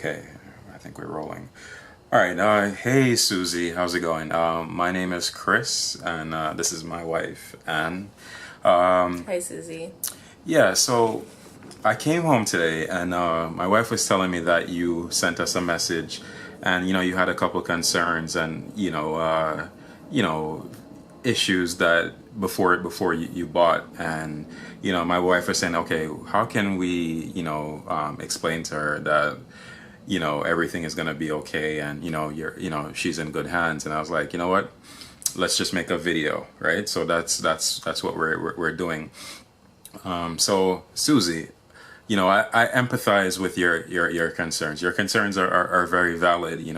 Okay, I think we're rolling. All right. Hey, Susie, how's it going? My name is Chris, and this is my wife, Anne. Hi, Susie. Yeah, so I came home today, and my wife was telling me that you sent us a message, and you had a couple concerns, and you know, issues that before you bought, and my wife was saying, okay, how can we explain to her that everything is going to be okay, and she's in good hands. And I was like, you know what, let's just make a video, right? So that's what we're doing. So Susie, I empathize with your concerns. Your concerns are very valid. You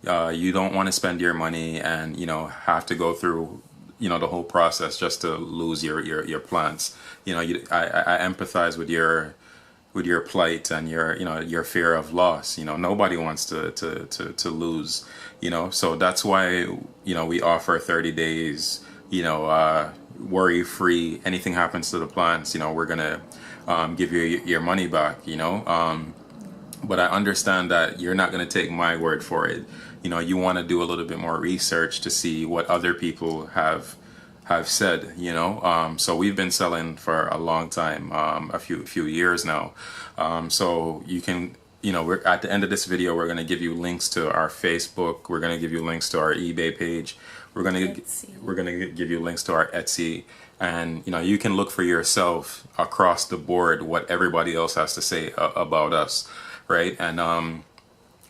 don't want to spend your money and have to go through the whole process just to lose your plants. I empathize with your plight and your fear of loss. Nobody wants to lose. So that's why we offer 30 days. Worry free. Anything happens to the plants, we're gonna give you your money back. But I understand that you're not gonna take my word for it. You want to do a little bit more research to see what other people have said. So we've been selling for a long time, a few years now. So you can, we're at the end of this video, we're going to give you links to our Facebook. We're going to give you links to our eBay page. We're going to give you links to our Etsy, and you can look for yourself across the board what everybody else has to say about us, right? And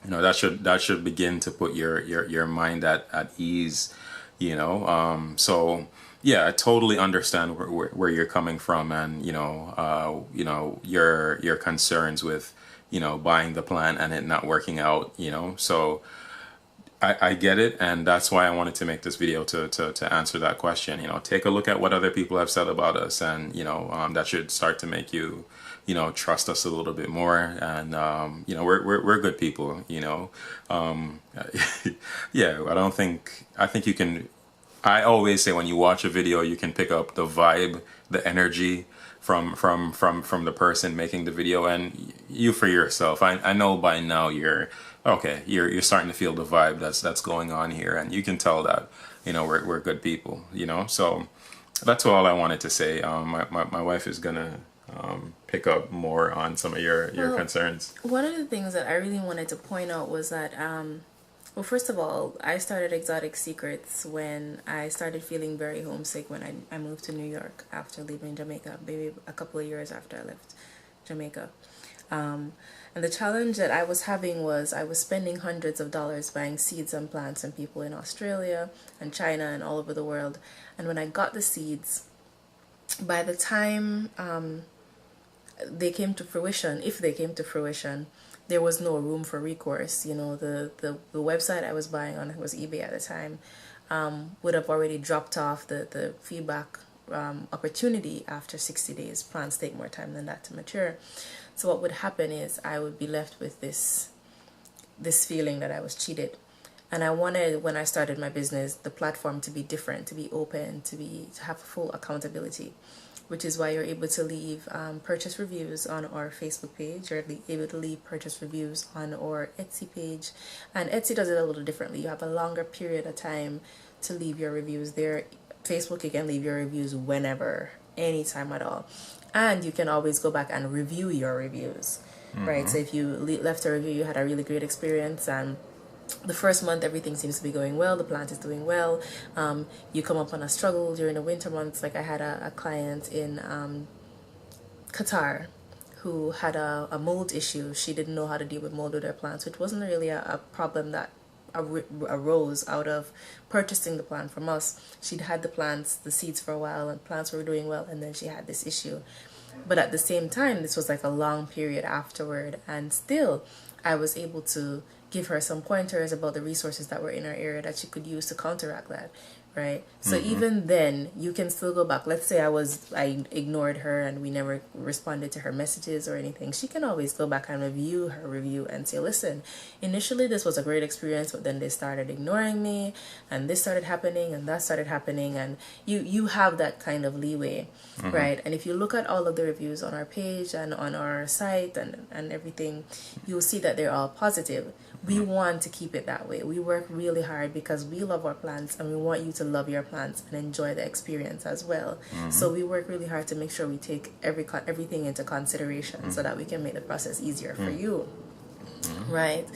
that should begin to put your mind at ease. So yeah, I totally understand where you're coming from, and your concerns with buying the plan and it not working out. So I get it, and that's why I wanted to make this video to answer that question. Take a look at what other people have said about us, and that should start to make you trust us a little bit more. And we're good people. Yeah, I think you can. I always say when you watch a video, you can pick up the vibe, the energy from the person making the video, and you for yourself. I know by now you're okay. You're starting to feel the vibe that's going on here, and you can tell that we're good people. So that's all I wanted to say. My wife is gonna pick up more on some of your Well, concerns. one of the things that I really wanted to point out was that, well, first of all, I started Exotic Secrets when I started feeling very homesick when I moved to New York after leaving Jamaica, maybe a couple of years after I left Jamaica. And the challenge that I was having was I was spending hundreds of dollars buying seeds and plants and people in Australia and China and all over the world. And when I got the seeds, by the time they came to fruition, if they came to fruition, there was no room for recourse. The website I was buying on was eBay at the time, would have already dropped off the feedback opportunity after 60 days. Plants take more time than that to mature. So what would happen is I would be left with this feeling that I was cheated. And I wanted, when I started my business, the platform to be different, to be open, to have full accountability, which is why you're able to leave purchase reviews on our Facebook page. You're able to leave purchase reviews on our Etsy page. And Etsy does it a little differently. You have a longer period of time to leave your reviews there. Facebook, you can leave your reviews whenever, anytime at all. And you can always go back and review your reviews, right? So if you left a review, you had a really great experience, and the first month everything seems to be going well, the plant is doing well, you come up on a struggle during the winter months. Like I had a client in Qatar who had a mold issue. She didn't know how to deal with mold with her plants, which wasn't really a problem that arose out of purchasing the plant from us. She'd had the seeds for a while, and plants were doing well, and then she had this issue. But at the same time, this was like a long period afterward, and still I was able to give her some pointers about the resources that were in her area that she could use to counteract that, right? So even then, you can still go back. Let's say I ignored her and we never responded to her messages or anything. She can always go back and review her review and say, listen, initially this was a great experience, but then they started ignoring me and this started happening and that started happening, and you have that kind of leeway, right? And if you look at all of the reviews on our page and on our site and everything, you'll see that they're all positive. We want to keep it that way. We work really hard because we love our plants and we want you to love your plants and enjoy the experience as well. So we work really hard to make sure we take everything into consideration so that we can make the process easier for you. Right.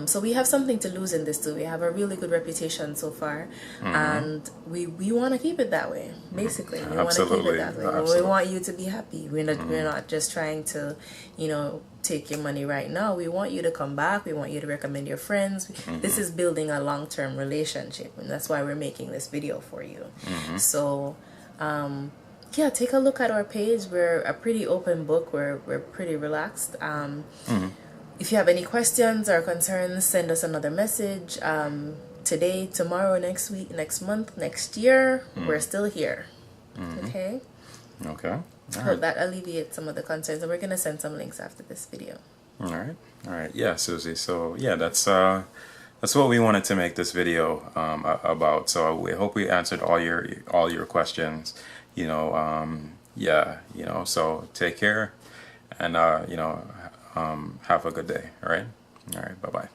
So we have something to lose in this too. We have a really good reputation so far, and we want to keep it that way. Basically, we want to keep it that way. We want you to be happy. We're not just trying to, take your money right now. We want you to come back. We want you to recommend your friends. This is building a long-term relationship, and that's why we're making this video for you. So yeah, take a look at our page. We're a pretty open book. We're pretty relaxed. If you have any questions or concerns, send us another message. Today, tomorrow, next week, next month, next year, we're still here. Okay? Okay. Hope that alleviates some of the concerns, and we're going to send some links after this video. All right. Yeah, Susie. So yeah, that's what we wanted to make this video about. So we hope we answered all your questions. So take care, and have a good day. All right. Bye bye.